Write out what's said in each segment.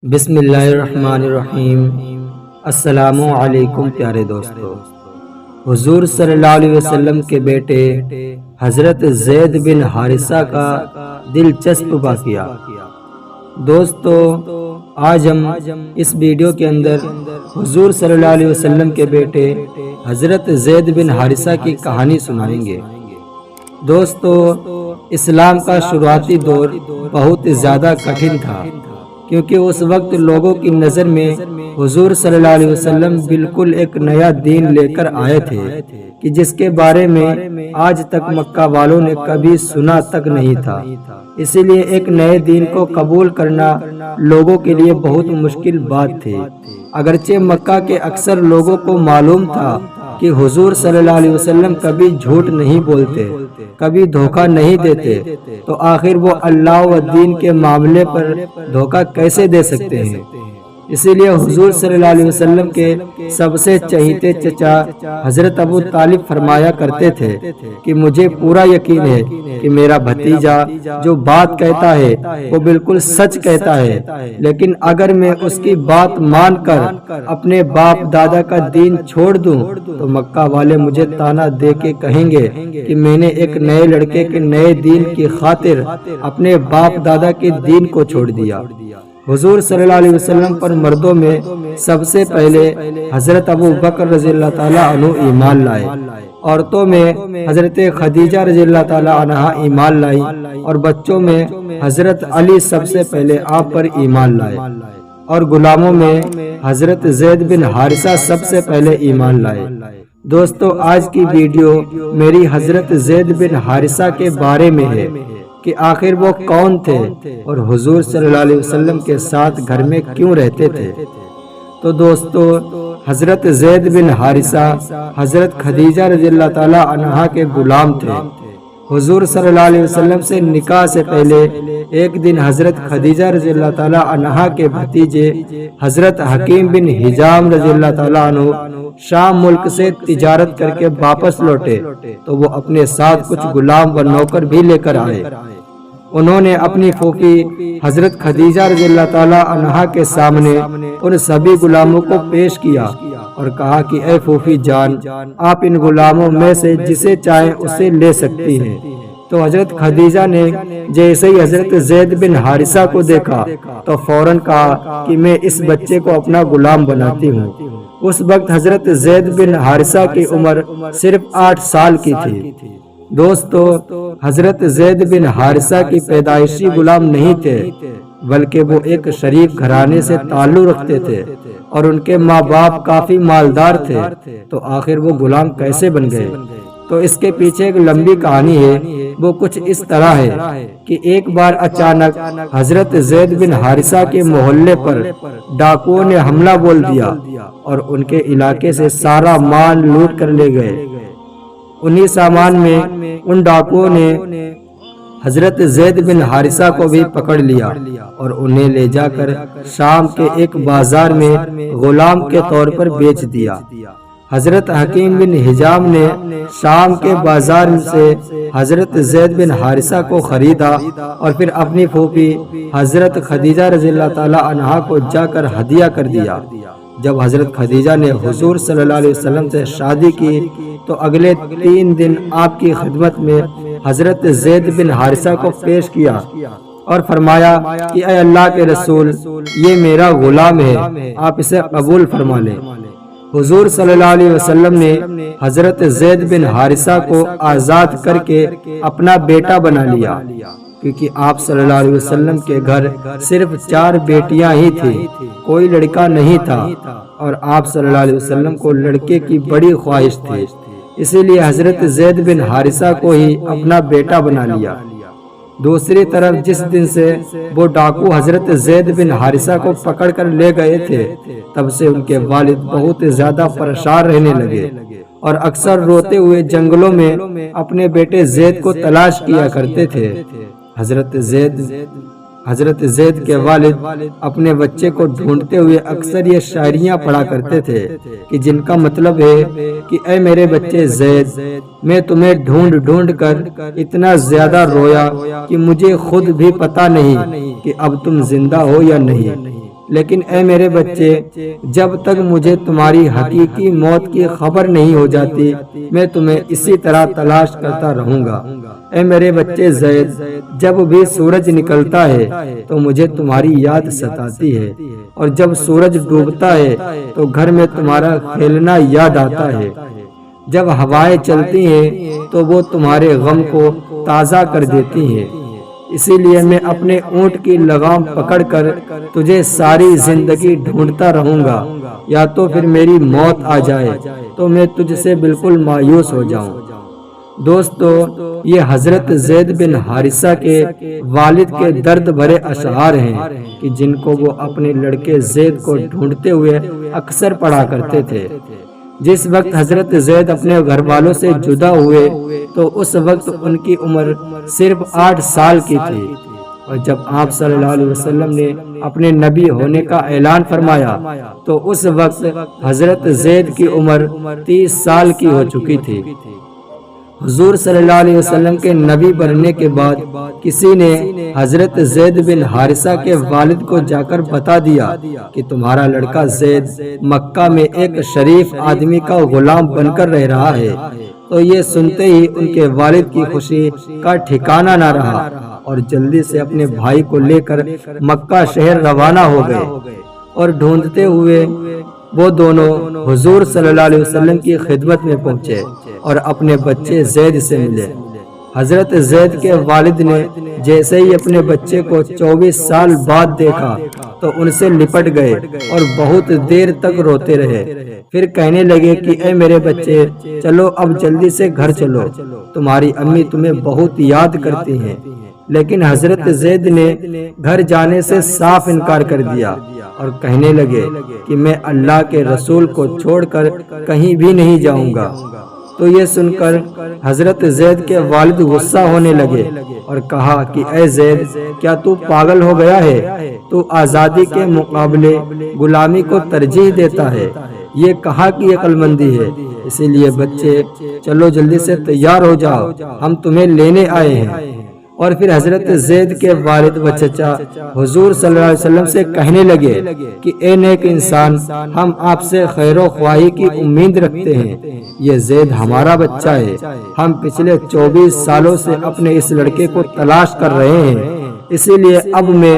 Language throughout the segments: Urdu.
بسم اللہ الرحمن الرحیم۔ السلام علیکم پیارے دوستو، حضور صلی اللہ علیہ وسلم کے بیٹے حضرت زید بن حارثہ کا دلچسپ واقعہ۔ دوستو، آج ہم اس ویڈیو کے اندر حضور صلی اللہ علیہ وسلم کے بیٹے حضرت زید بن حارثہ کی کہانی سنائیں گے۔ دوستو، اسلام کا شروعاتی دور بہت زیادہ کٹھن تھا، کیونکہ اس وقت لوگوں کی نظر میں حضور صلی اللہ علیہ وسلم بالکل ایک نیا دین لے کر آئے تھے کہ جس کے بارے میں آج تک مکہ والوں نے کبھی سنا تک نہیں تھا۔ اسی لیے ایک نئے دین کو قبول کرنا لوگوں کے لیے بہت مشکل بات تھی۔ اگرچہ مکہ کے اکثر لوگوں کو معلوم تھا کہ حضور صلی اللہ علیہ وسلم کبھی جھوٹ نہیں بولتے، کبھی دھوکہ نہیں دیتے، تو آخر وہ اللہ و دین کے معاملے پر دھوکہ کیسے دے سکتے ہیں؟ اسی لیے حضور صلی اللہ علیہ وسلم کے سب سے چہیتے چچا حضرت ابو طالب فرمایا کرتے تھے کہ مجھے پورا یقین ہے کہ میرا بھتیجا جو بات کہتا ہے وہ بالکل سچ کہتا ہے، لیکن اگر میں اس کی بات مان کر اپنے باپ دادا کا دین چھوڑ دوں تو مکہ والے مجھے تانا دے کے کہیں گے کہ میں نے ایک نئے لڑکے کے نئے دین کی خاطر اپنے باپ دادا کے دین کو چھوڑ دیا۔ حضور صلی اللہ علیہ وسلم پر مردوں میں سب سے پہلے حضرت ابو بکر رضی اللہ تعالیٰ عنہ ایمان لائے، عورتوں میں حضرت خدیجہ رضی اللہ تعالیٰ عنہ ایمان لائی، اور بچوں میں حضرت علی سب سے پہلے آپ پر ایمان لائے، اور غلاموں میں حضرت زید بن حارثہ سب سے پہلے ایمان لائے۔ دوستو، آج کی ویڈیو میری حضرت زید بن حارثہ کے بارے میں ہے کہ آخر وہ کون تھے اور حضور صلی اللہ علیہ وسلم کے ساتھ گھر میں کیوں رہتے تھے۔ تو دوستو، حضرت زید بن حارثہ حضرت خدیجہ رضی اللہ تعالیٰ عنہا کے غلام تھے۔ حضور صلی اللہ علیہ وسلم سے نکاح سے پہلے ایک دن حضرت خدیجہ رضی اللہ تعالیٰ عنہا کے بھتیجے حضرت حکیم بن حجام رضی اللہ تعالیٰ عنہ شام ملک سے تجارت کر کے واپس لوٹے تو وہ اپنے ساتھ کچھ غلام و نوکر بھی لے کر آئے۔ انہوں نے اپنی پھوپھی حضرت خدیجہ رضی اللہ تعالیٰ عنہا کے سامنے ان سبھی غلاموں کو پیش کیا اور کہا کہ اے پھوپھی جان، آپ ان غلاموں میں سے جسے چاہیں اسے لے سکتی ہیں۔ تو حضرت خدیجہ نے جیسے ہی حضرت زید بن حارثہ کو دیکھا تو فوراً کہا کہ میں اس بچے کو اپنا غلام بناتی ہوں۔ اس وقت حضرت زید بن حارثہ کی عمر صرف 8 سال کی تھی۔ دوستو، حضرت زید بن حارثہ کی پیدائشی غلام نہیں تھے، بلکہ وہ ایک شریف گھرانے سے تعلق رکھتے تھے اور ان کے ماں باپ کافی مالدار تھے، تو آخر وہ غلام کیسے بن گئے؟ تو اس کے پیچھے ایک لمبی کہانی ہے۔ وہ کچھ اس طرح ہے کہ ایک بار اچانک حضرت زید بن حارثہ کے محلے پر ڈاکوؤں نے حملہ بول دیا اور ان کے علاقے سے سارا مال لوٹ کر لے گئے۔ انہی سامان میں ان ڈاکوؤں نے حضرت زید بن حارثہ کو بھی پکڑ لیا اور انہیں لے جا کر شام کے ایک بازار میں غلام کے طور پر بیچ دیا۔ حضرت حکیم بن حجام نے شام کے بازار سے حضرت زید بن حارثہ کو خریدا اور پھر اپنی پھوپھی حضرت خدیجہ رضی اللہ تعالیٰ عنہا کو جا کر ہدیہ کر دیا۔ جب حضرت خدیجہ نے حضور صلی اللہ علیہ وسلم سے شادی کی تو اگلے 3 دن آپ کی خدمت میں حضرت زید بن حارثہ کو پیش کیا اور فرمایا کہ اے اللہ کے رسول، یہ میرا غلام ہے، آپ اسے قبول فرما لیں۔ حضور صلی اللہ علیہ وسلم نے حضرت زید بن حارثہ کو آزاد کر کے اپنا بیٹا بنا لیا، کیونکہ آپ صلی اللہ علیہ وسلم کے گھر صرف 4 بیٹیاں ہی تھیں، کوئی لڑکا نہیں تھا، اور آپ صلی اللہ علیہ وسلم کو لڑکے کی بڑی خواہش تھی، اسی لیے حضرت زید بن حارثہ کو ہی اپنا بیٹا بنا لیا۔ دوسری طرف جس دن سے وہ ڈاکو حضرت زید بن حارثہ کو پکڑ کر لے گئے تھے، تب سے ان کے والد بہت زیادہ پریشان رہنے لگے اور اکثر روتے ہوئے جنگلوں میں اپنے بیٹے زید کو تلاش کیا کرتے تھے۔ حضرت زید کے والد اپنے بچے کو ڈھونڈتے ہوئے اکثر یہ شاعریاں پڑھا کرتے تھے کہ جن کا مطلب ہے کہ اے میرے بچے زید، میں تمہیں ڈھونڈ ڈھونڈ کر اتنا زیادہ رویا کہ مجھے خود بھی پتہ نہیں کہ اب تم زندہ ہو یا نہیں۔ لیکن اے میرے بچے، جب تک مجھے تمہاری حقیقی موت کی خبر نہیں ہو جاتی میں تمہیں اسی طرح تلاش کرتا رہوں گا۔ اے میرے بچے زید، جب بھی سورج نکلتا ہے تو مجھے تمہاری یاد ستاتی ہے، اور جب سورج ڈوبتا ہے تو گھر میں تمہارا کھیلنا یاد آتا ہے۔ جب ہوائیں چلتی ہیں تو وہ تمہارے غم کو تازہ کر دیتی ہیں۔ اسی لیے میں اپنے اونٹ کی لگام پکڑ کر تجھے ساری زندگی ڈھونڈتا رہوں گا، یا تو پھر میری موت آ جائے تو میں تجھ سے بالکل مایوس ہو جاؤں۔ دوستو، یہ حضرت زید بن حارثہ کے والد کے درد بھرے اشعار ہیں کہ جن کو وہ اپنے لڑکے زید کو ڈھونڈتے ہوئے اکثر پڑھا کرتے تھے۔ جس وقت حضرت زید اپنے گھر والوں سے جدا ہوئے تو اس وقت ان کی عمر صرف 8 سال کی تھی، اور جب آپ صلی اللہ علیہ وسلم نے اپنے نبی ہونے کا اعلان فرمایا تو اس وقت حضرت زید کی عمر 30 سال کی ہو چکی تھی۔ حضور صلی اللہ علیہ وسلم کے نبی بننے کے بعد کسی نے حضرت زید بن حارثہ کے والد کو جا کر بتا دیا کہ تمہارا لڑکا زید مکہ میں ایک شریف آدمی کا غلام بن کر رہ رہا ہے۔ تو یہ سنتے ہی ان کے والد کی خوشی کا ٹھکانہ نہ رہا، اور جلدی سے اپنے بھائی کو لے کر مکہ شہر روانہ ہو گئے، اور ڈھونڈتے ہوئے وہ دونوں حضور صلی اللہ علیہ وسلم کی خدمت میں پہنچے اور اپنے بچے زید سے ملے۔ حضرت زید کے والد نے جیسے ہی اپنے بچے کو 24 سال بعد دیکھا تو ان سے لپٹ گئے اور بہت دیر تک روتے رہے۔ پھر کہنے لگے کہ اے میرے بچے، چلو اب جلدی سے گھر چلو، تمہاری امی تمہیں بہت یاد کرتی ہیں۔ لیکن حضرت زید نے گھر جانے سے صاف انکار کر دیا اور کہنے لگے کہ میں اللہ کے رسول کو چھوڑ کر کہیں بھی نہیں جاؤں گا۔ تو یہ سن کر حضرت زید کے والد غصہ ہونے لگے اور کہا کہ اے زید، کیا تو پاگل ہو گیا ہے؟ تو آزادی کے مقابلے غلامی کو ترجیح دیتا ہے؟ یہ کہاں کی عقل مندی ہے؟ اسی لیے بچے، چلو جلدی سے تیار ہو جاؤ، ہم تمہیں لینے آئے ہیں۔ اور پھر حضرت زید کے والد و چچا حضور صلی اللہ علیہ وسلم سے کہنے لگے کہ اے نیک انسان، ہم آپ سے خیر و خواہی کی امید رکھتے ہیں۔ یہ زید ہمارا بچہ ہے، ہم پچھلے 24 سالوں سے اپنے اس لڑکے کو تلاش کر رہے ہیں، اسی لیے اب میں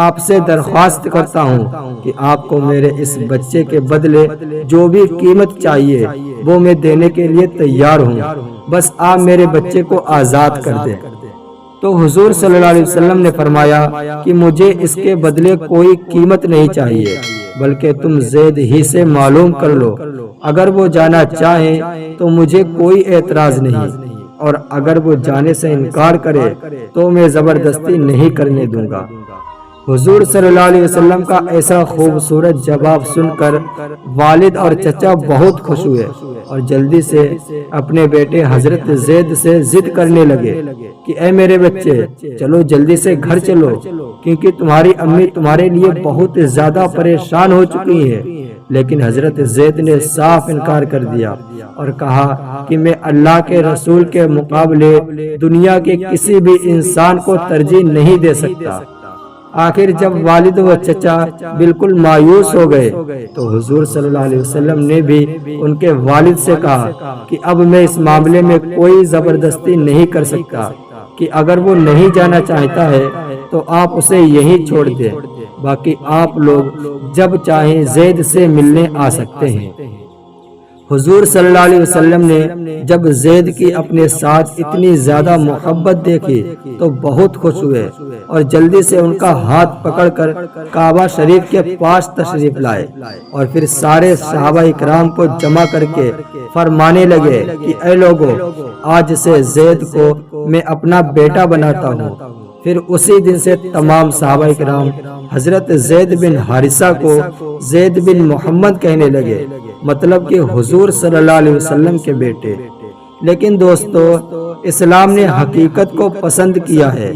آپ سے درخواست کرتا ہوں کہ آپ کو میرے اس بچے کے بدلے جو بھی قیمت چاہیے وہ میں دینے کے لیے تیار ہوں، بس آپ میرے بچے کو آزاد کر دیں۔ تو حضور صلی اللہ علیہ وسلم نے فرمایا کہ مجھے اس کے بدلے کوئی قیمت نہیں چاہیے، بلکہ تم زید ہی سے معلوم کر لو، اگر وہ جانا چاہیں تو مجھے کوئی اعتراض نہیں، اور اگر وہ جانے سے انکار کرے تو میں زبردستی نہیں کرنے دوں گا۔ حضور صلی اللہ علیہ وسلم کا ایسا خوبصورت جواب سن کر والد اور چچا بہت خوش ہوئے اور جلدی سے اپنے بیٹے حضرت زید سے ضد کرنے لگے کہ اے میرے بچے، چلو جلدی سے گھر چلو، کیونکہ تمہاری امی تمہارے لیے بہت زیادہ پریشان ہو چکی ہے۔ لیکن حضرت زید نے صاف انکار کر دیا اور کہا کہ میں اللہ کے رسول کے مقابلے دنیا کے کسی بھی انسان کو ترجیح نہیں دے سکتا۔ آخر جب والد و چچا بالکل مایوس ہو گئے تو حضور صلی اللہ علیہ وسلم نے بھی ان کے والد سے کہا کہ اب میں اس معاملے میں کوئی زبردستی نہیں کر سکتا، کہ اگر وہ نہیں جانا چاہتا ہے تو آپ اسے یہیں چھوڑ دیں، باقی آپ لوگ جب چاہیں زید سے ملنے آ سکتے ہیں۔ حضور صلی اللہ علیہ وسلم نے جب زید کی اپنے ساتھ اتنی زیادہ محبت دیکھی تو بہت خوش ہوئے اور جلدی سے ان کا ہاتھ پکڑ کر کعبہ شریف کے پاس تشریف لائے، اور پھر سارے صحابہ اکرام کو جمع کر کے فرمانے لگے کہ اے لوگو، آج سے زید کو میں اپنا بیٹا بناتا ہوں۔ پھر اسی دن سے تمام صحابہ اکرام حضرت زید بن حارثہ کو زید بن محمد کہنے لگے، مطلب کہ حضور صلی اللہ علیہ وسلم کے بیٹے۔ لیکن دوستو، اسلام نے حقیقت کو پسند کیا ہے،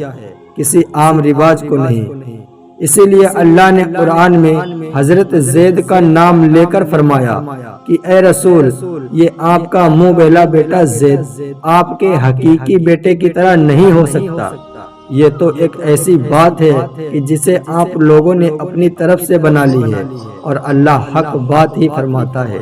کسی عام رواج کو نہیں۔ اسی لیے اللہ نے قرآن میں حضرت زید کا نام لے کر فرمایا کہ اے رسول، یہ آپ کا منہ بہلا بیٹا زید آپ کے حقیقی بیٹے کی طرح نہیں ہو سکتا، یہ تو ایک ایسی بات ہے کہ جسے آپ لوگوں نے اپنی طرف سے بنا لی ہے، اور اللہ حق بات ہی فرماتا ہے۔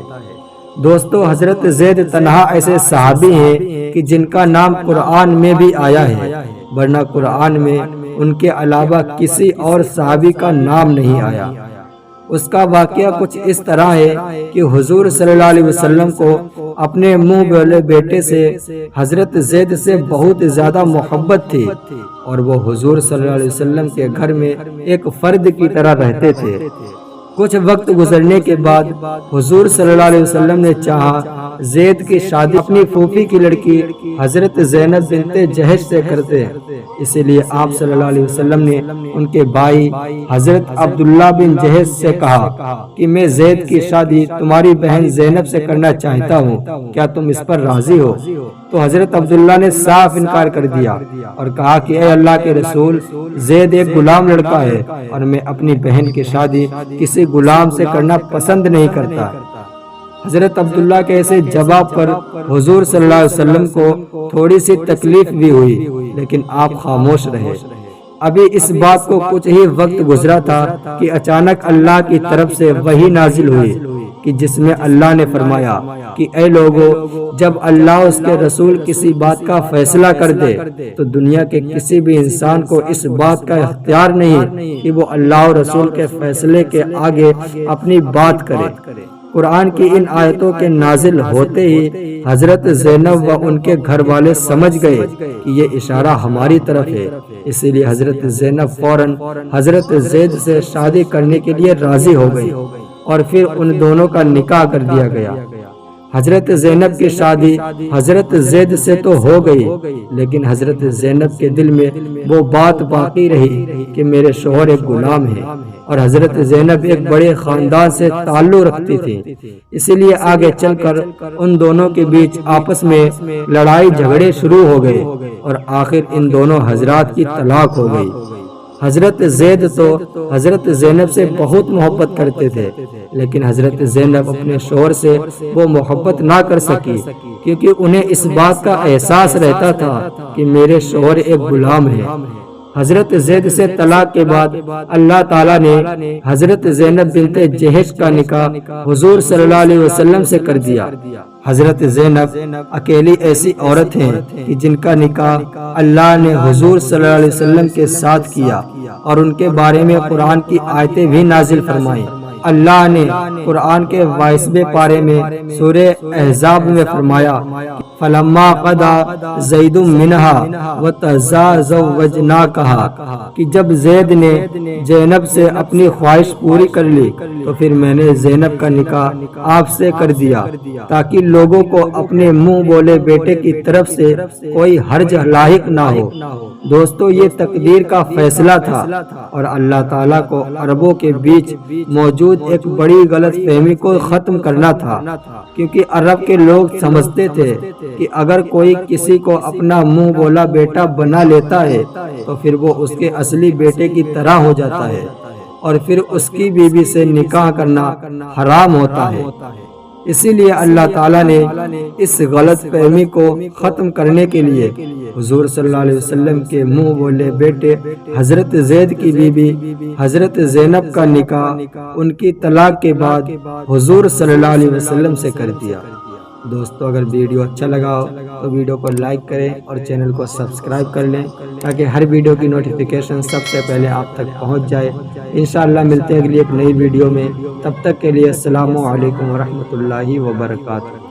دوستو، حضرت زید تنہا ایسے صحابی ہیں کہ جن کا نام قرآن میں بھی آیا ہے، ورنہ قرآن میں ان کے علاوہ کسی اور صحابی کا نام نہیں آیا۔ اس کا واقعہ کچھ اس طرح ہے کہ حضور صلی اللہ علیہ وسلم کو اپنے منہ بولے بیٹے سے حضرت زید سے بہت زیادہ محبت تھی، اور وہ حضور صلی اللہ علیہ وسلم کے گھر میں ایک فرد کی طرح رہتے تھے۔ کچھ وقت گزرنے کے بعد حضور صلی اللہ علیہ وسلم نے چاہا زید کی شادی اپنی پھوپھی کی لڑکی حضرت زینب بنت جہش سے کرتے، اسی لیے آپ صلی اللہ علیہ وسلم نے ان کے بھائی حضرت عبداللہ بن جہش سے کہا کہ میں زید کی شادی تمہاری بہن زینب سے کرنا چاہتا ہوں، کیا تم اس پر راضی ہو؟ تو حضرت عبداللہ نے صاف انکار کر دیا اور کہا کہ اے اللہ کے رسول، زید ایک غلام لڑکا ہے اور میں اپنی بہن کی شادی کسی غلام سے کرنا پسند نہیں کرتا۔ حضرت عبداللہ کے ایسے جواب پر حضور صلی اللہ علیہ وسلم کو تھوڑی سی تکلیف بھی ہوئی، لیکن آپ خاموش رہے۔ ابھی اس بات کو کچھ ہی وقت گزرا تھا کہ اچانک اللہ کی طرف سے وحی نازل ہوئی کہ جس میں اللہ نے فرمایا کہ اے لوگو، جب اللہ اس کے رسول کسی بات کا فیصلہ کر دے تو دنیا کے کسی بھی انسان کو اس بات کا اختیار نہیں کہ وہ اللہ اور رسول کے فیصلے کے آگے اپنی بات کرے۔ قرآن کی ان آیتوں کے نازل ہوتے ہی حضرت زینب و ان کے گھر والے سمجھ گئے کہ یہ اشارہ ہماری طرف ہے، اسی لیے حضرت زینب فوراً حضرت زید سے شادی کرنے کے لیے راضی ہو گئی، اور پھر ان دونوں کا نکاح کر دیا گیا۔ حضرت زینب کی شادی حضرت زید سے تو ہو گئی، لیکن حضرت زینب کے دل میں وہ بات باقی رہی کہ میرے شوہر ایک غلام ہے، اور حضرت زینب ایک بڑے خاندان سے تعلق رکھتی تھی، اسی لیے آگے چل کر ان دونوں کے بیچ آپس میں لڑائی جھگڑے شروع ہو گئے، اور آخر ان دونوں حضرات کی طلاق ہو گئی۔ حضرت زید تو حضرت زینب سے بہت محبت کرتے تھے، لیکن حضرت زینب اپنے شوہر سے وہ محبت نہ کر سکی، کیونکہ انہیں اس بات کا احساس رہتا تھا کہ میرے شوہر ایک غلام ہے۔ حضرت زید سے طلاق کے بعد اللہ تعالیٰ نے حضرت زینب بنت جہش کا نکاح حضور صلی اللہ علیہ وسلم سے کر دیا۔ حضرت زینب اکیلی ایسی عورت ہیں کہ جن کا نکاح اللہ نے حضور صلی اللہ علیہ وسلم کے ساتھ کیا، اور ان کے بارے میں قرآن کی آیتیں بھی نازل فرمائیں۔ اللہ نے قرآن کے 22ویں پارے میں سورہ احزاب میں فرمایا، فلما قضا زید منہا وتزوجناکہا، کہ جب زید نے زینب سے اپنی خواہش پوری کر لی تو پھر میں نے زینب کا نکاح آپ سے کر دیا، تاکہ لوگوں کو اپنے منہ بولے بیٹے کی طرف سے کوئی حرج لاحق نہ ہو۔ دوستو، یہ تقدیر کا فیصلہ تھا، اور اللہ تعالیٰ کو عربوں کے بیچ موجود ایک بڑی غلط فہمی کو ختم کرنا تھا، کیونکہ عرب کے لوگ سمجھتے تھے کہ اگر کوئی کسی کو اپنا منہ بولا بیٹا بنا لیتا ہے تو پھر وہ اس کے اصلی بیٹے کی طرح ہو جاتا ہے، اور پھر اس کی بیوی سے نکاح کرنا حرام ہوتا ہے۔ اسی لیے اللہ تعالیٰ نے اس غلط فہمی کو ختم کرنے کے لیے حضور صلی اللہ علیہ وسلم کے منہ بولے بیٹے حضرت زید کی بیوی حضرت زینب کا نکاح ان کی طلاق کے بعد حضور صلی اللہ علیہ وسلم سے کر دیا۔ دوستو، اگر ویڈیو اچھا لگا ہو تو ویڈیو کو لائک کریں اور چینل کو سبسکرائب کر لیں، تاکہ ہر ویڈیو کی نوٹیفیکیشن سب سے پہلے آپ تک پہنچ جائے۔ انشاءاللہ ملتے ہیں اگلی ایک نئی ویڈیو میں، تب تک کے لیے السلام علیکم ورحمۃ اللہ وبرکاتہ۔